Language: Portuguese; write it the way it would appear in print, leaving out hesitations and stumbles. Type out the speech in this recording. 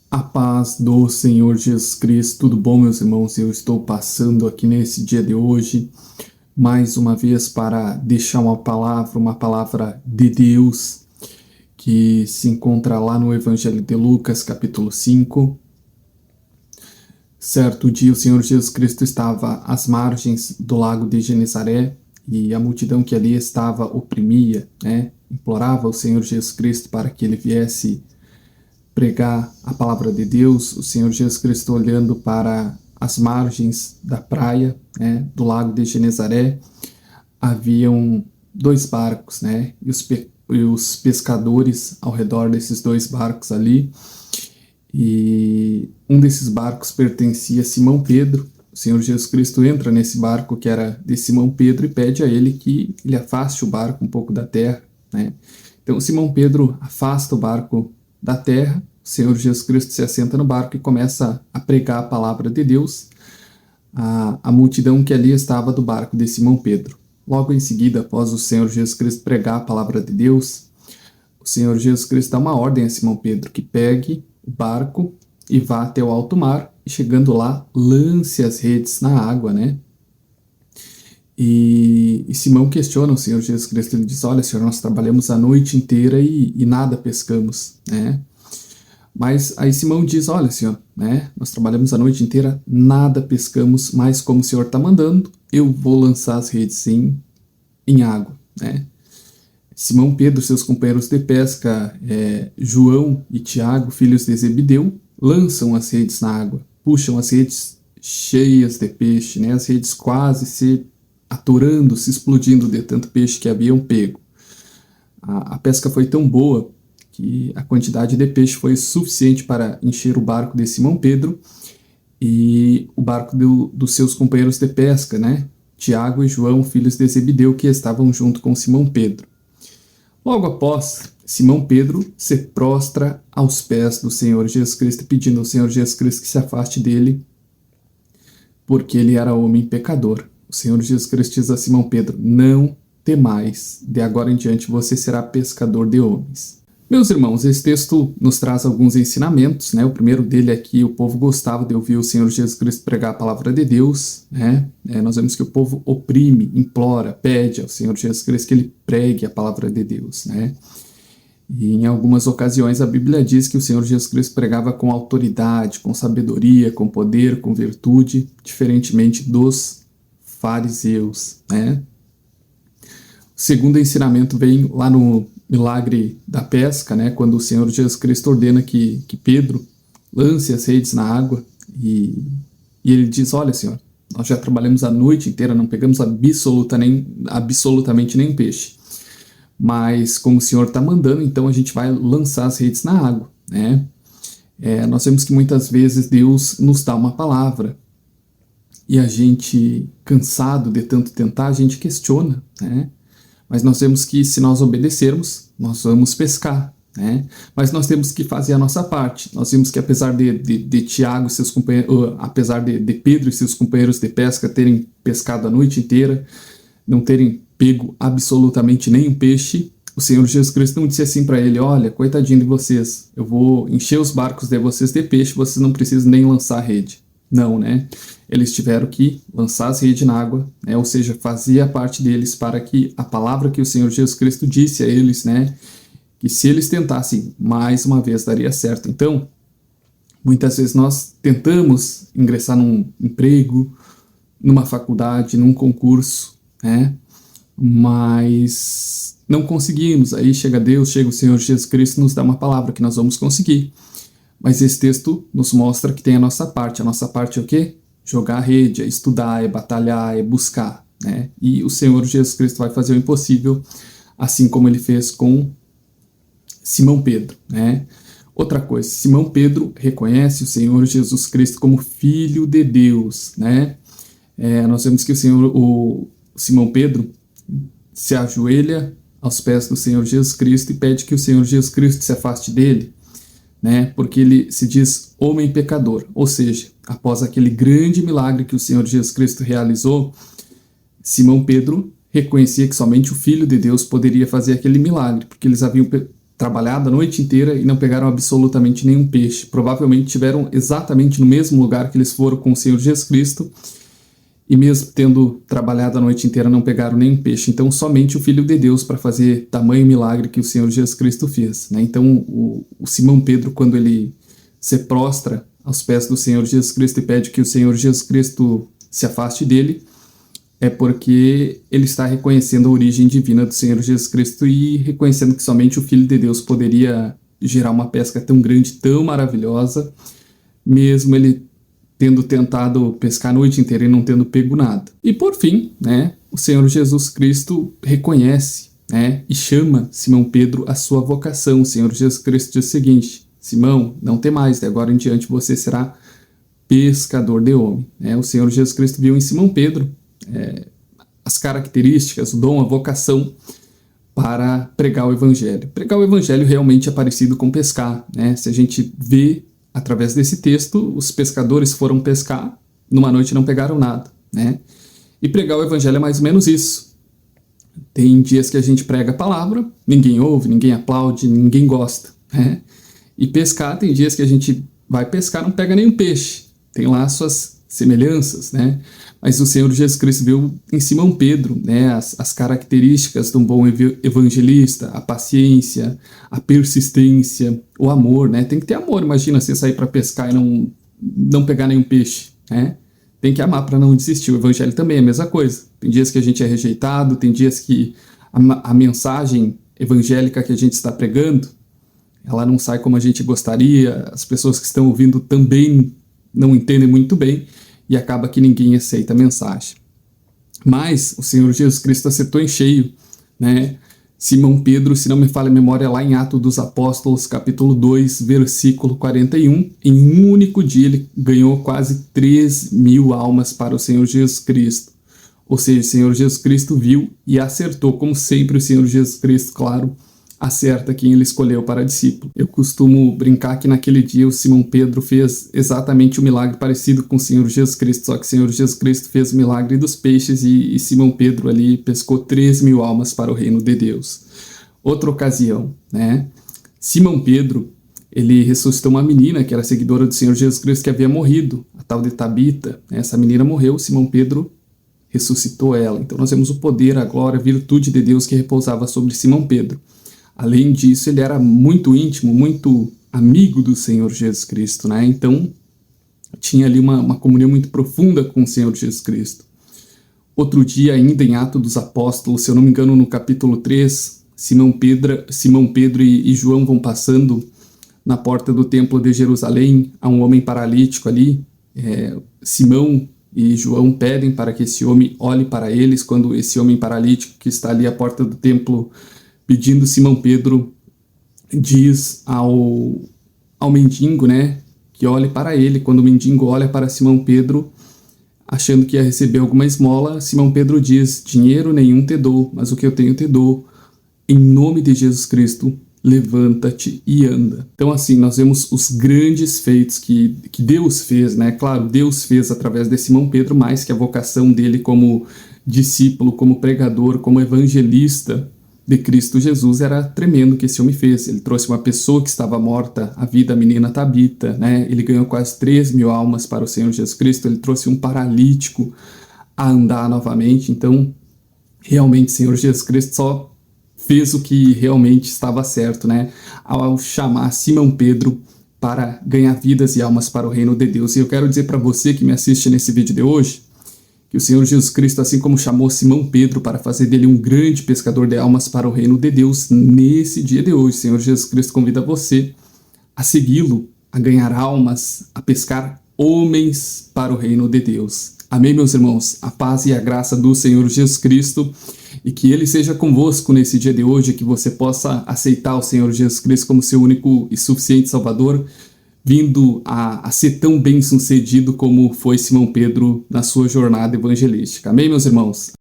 A paz do Senhor Jesus Cristo, tudo bom, meus irmãos? Eu estou passando aqui nesse dia de hoje, mais uma vez para deixar uma palavra de Deus, que se encontra lá no Evangelho de Lucas, capítulo 5. Certo dia, o Senhor Jesus Cristo estava às margens do lago de Genezaré e a multidão que ali estava oprimia, implorava ao Senhor Jesus Cristo para que ele viesse pregar a palavra de Deus. O Senhor Jesus Cristo, olhando para as margens da praia, do lago de Genezaré, haviam dois barcos, e os pescadores ao redor desses dois barcos ali, e um desses barcos pertencia a Simão Pedro. O Senhor Jesus Cristo entra nesse barco que era de Simão Pedro e pede a ele que ele afaste o barco um pouco da terra, Então Simão Pedro afasta o barco da terra, o Senhor Jesus Cristo se assenta no barco e começa a pregar a palavra de Deus à multidão que ali estava do barco de Simão Pedro. Logo em seguida, após o Senhor Jesus Cristo pregar a palavra de Deus, o Senhor Jesus Cristo dá uma ordem a Simão Pedro que pegue o barco e vá até o alto mar, e chegando lá, lance as redes na água, E Simão questiona o Senhor Jesus Cristo. Ele diz: olha, Senhor, nós trabalhamos a noite inteira e nada pescamos, Mas aí Simão diz: olha, Senhor, nós trabalhamos a noite inteira, nada pescamos, mas como o Senhor está mandando, eu vou lançar as redes em água, Simão Pedro, seus companheiros de pesca, João e Tiago, filhos de Zebedeu, lançam as redes na água, puxam as redes cheias de peixe, as redes quase se atorando, se explodindo de tanto peixe que haviam pego. A pesca foi tão boa que a quantidade de peixe foi suficiente para encher o barco de Simão Pedro e o barco dos seus companheiros de pesca, Tiago e João, filhos de Zebedeu, que estavam junto com Simão Pedro. Logo após, Simão Pedro se prostra aos pés do Senhor Jesus Cristo, pedindo ao Senhor Jesus Cristo que se afaste dele, porque ele era homem pecador. O Senhor Jesus Cristo diz a Simão Pedro: não temais, de agora em diante você será pescador de homens. Meus irmãos, esse texto nos traz alguns ensinamentos, O primeiro dele é que o povo gostava de ouvir o Senhor Jesus Cristo pregar a palavra de Deus, Nós vemos que o povo oprime, implora, pede ao Senhor Jesus Cristo que ele pregue a palavra de Deus, E em algumas ocasiões a Bíblia diz que o Senhor Jesus Cristo pregava com autoridade, com sabedoria, com poder, com virtude, diferentemente dos fariseus, O segundo ensinamento vem lá no milagre da pesca, quando o Senhor Jesus Cristo ordena que Pedro lance as redes na água e ele diz: olha, Senhor, nós já trabalhamos a noite inteira, não pegamos absolutamente nem peixe, mas como o Senhor está mandando, então a gente vai lançar as redes na água, Nós vemos que muitas vezes Deus nos dá uma palavra e a gente, cansado de tanto tentar, a gente questiona, Mas nós vemos que se nós obedecermos, nós vamos pescar, Mas nós temos que fazer a nossa parte. Nós vimos que apesar de Tiago e seus companheiros, apesar de Pedro e seus companheiros de pesca terem pescado a noite inteira, não terem pego absolutamente nenhum peixe, o Senhor Jesus Cristo não disse assim para ele: olha, coitadinho de vocês, eu vou encher os barcos de vocês de peixe, vocês não precisam nem lançar a rede. Não, Eles tiveram que lançar as redes na água, ou seja, fazer a parte deles para que a palavra que o Senhor Jesus Cristo disse a eles, que se eles tentassem, mais uma vez daria certo. Então, muitas vezes nós tentamos ingressar num emprego, numa faculdade, num concurso, mas não conseguimos. Aí chega Deus, chega o Senhor Jesus Cristo, nos dá uma palavra que nós vamos conseguir. Mas esse texto nos mostra que tem a nossa parte. A nossa parte é o quê? Jogar a rede, é estudar, é batalhar, é buscar, E o Senhor Jesus Cristo vai fazer o impossível, assim como ele fez com Simão Pedro, Outra coisa, Simão Pedro reconhece o Senhor Jesus Cristo como Filho de Deus, Nós vemos que o Simão Pedro se ajoelha aos pés do Senhor Jesus Cristo e pede que o Senhor Jesus Cristo se afaste dele, porque ele se diz homem pecador, ou seja, após aquele grande milagre que o Senhor Jesus Cristo realizou, Simão Pedro reconhecia que somente o Filho de Deus poderia fazer aquele milagre, porque eles haviam trabalhado a noite inteira e não pegaram absolutamente nenhum peixe. Provavelmente tiveram exatamente no mesmo lugar que eles foram com o Senhor Jesus Cristo, e mesmo tendo trabalhado a noite inteira não pegaram nenhum peixe. Então somente o Filho de Deus para fazer tamanho milagre que o Senhor Jesus Cristo fez, né? Então o Simão Pedro, quando ele se prostra aos pés do Senhor Jesus Cristo e pede que o Senhor Jesus Cristo se afaste dele, é porque ele está reconhecendo a origem divina do Senhor Jesus Cristo e reconhecendo que somente o Filho de Deus poderia gerar uma pesca tão grande, tão maravilhosa, mesmo ele tendo tentado pescar a noite inteira e não tendo pego nada. E por fim, né, o Senhor Jesus Cristo reconhece, né, e chama Simão Pedro à sua vocação. O Senhor Jesus Cristo diz o seguinte: Simão, não temais, de agora em diante você será pescador de homem. O Senhor Jesus Cristo viu em Simão Pedro as características, o dom, a vocação para pregar o Evangelho. Pregar o Evangelho realmente é parecido com pescar, né? Se a gente vê através desse texto, os pescadores foram pescar, numa noite não pegaram nada, né? E pregar o Evangelho é mais ou menos isso. Tem dias que a gente prega a palavra, ninguém ouve, ninguém aplaude, ninguém gosta, né? E pescar, tem dias que a gente vai pescar, não pega nenhum peixe. Tem lá suas semelhanças, né? Mas o Senhor Jesus Cristo viu em Simão Pedro, né, as características de um bom evangelista, a paciência, a persistência, o amor, né? Tem que ter amor. Imagina você sair para pescar e não pegar nenhum peixe, né? Tem que amar para não desistir. O evangelho também é a mesma coisa. Tem dias que a gente é rejeitado, tem dias que a mensagem evangélica que a gente está pregando, ela não sai como a gente gostaria, as pessoas que estão ouvindo também não entendem muito bem, e acaba que ninguém aceita a mensagem. Mas o Senhor Jesus Cristo acertou em cheio, né? Simão Pedro, se não me falha a memória, lá em Atos dos Apóstolos, capítulo 2, versículo 41, em um único dia ele ganhou quase 3.000 almas para o Senhor Jesus Cristo. Ou seja, o Senhor Jesus Cristo viu e acertou, como sempre o Senhor Jesus Cristo, claro, acerta quem ele escolheu para discípulo. Eu costumo brincar que naquele dia o Simão Pedro fez exatamente um milagre parecido com o Senhor Jesus Cristo, só que o Senhor Jesus Cristo fez o milagre dos peixes e Simão Pedro ali pescou 3.000 almas para o reino de Deus. Outra ocasião, né? Simão Pedro, ele ressuscitou uma menina que era seguidora do Senhor Jesus Cristo que havia morrido, a tal de Tabita. Essa menina morreu, Simão Pedro ressuscitou ela. Então nós vemos o poder, a glória, a virtude de Deus que repousava sobre Simão Pedro. Além disso, ele era muito íntimo, muito amigo do Senhor Jesus Cristo, né? Então, tinha ali uma comunhão muito profunda com o Senhor Jesus Cristo. Outro dia, ainda em Atos dos Apóstolos, se eu não me engano, no capítulo 3, Simão Pedro e João vão passando na porta do templo de Jerusalém, há um homem paralítico ali. Simão e João pedem para que esse homem olhe para eles, quando esse homem paralítico que está ali à porta do templo pedindo, Simão Pedro diz ao mendigo, né, que olhe para ele. Quando o mendigo olha para Simão Pedro, achando que ia receber alguma esmola, Simão Pedro diz: dinheiro nenhum te dou, mas o que eu tenho te dou. Em nome de Jesus Cristo, levanta-te e anda. Então assim, nós vemos os grandes feitos que Deus fez, né? Claro, Deus fez através de Simão Pedro, mais que a vocação dele como discípulo, como pregador, como evangelista de Cristo Jesus, era tremendo que esse homem fez. Ele trouxe uma pessoa que estava morta à vida, a menina Tabita, né? Ele ganhou quase 3.000 almas para o Senhor Jesus Cristo. Ele trouxe um paralítico a andar novamente. Então, realmente, o Senhor Jesus Cristo só fez o que realmente estava certo, né? Ao chamar Simão Pedro para ganhar vidas e almas para o reino de Deus. E eu quero dizer para você que me assiste nesse vídeo de hoje, que o Senhor Jesus Cristo, assim como chamou Simão Pedro para fazer dele um grande pescador de almas para o reino de Deus, nesse dia de hoje, o Senhor Jesus Cristo convida você a segui-lo, a ganhar almas, a pescar homens para o reino de Deus. Amém, meus irmãos? A paz e a graça do Senhor Jesus Cristo, e que Ele seja convosco nesse dia de hoje, que você possa aceitar o Senhor Jesus Cristo como seu único e suficiente Salvador, vindo a ser tão bem sucedido como foi Simão Pedro na sua jornada evangelística. Amém, meus irmãos?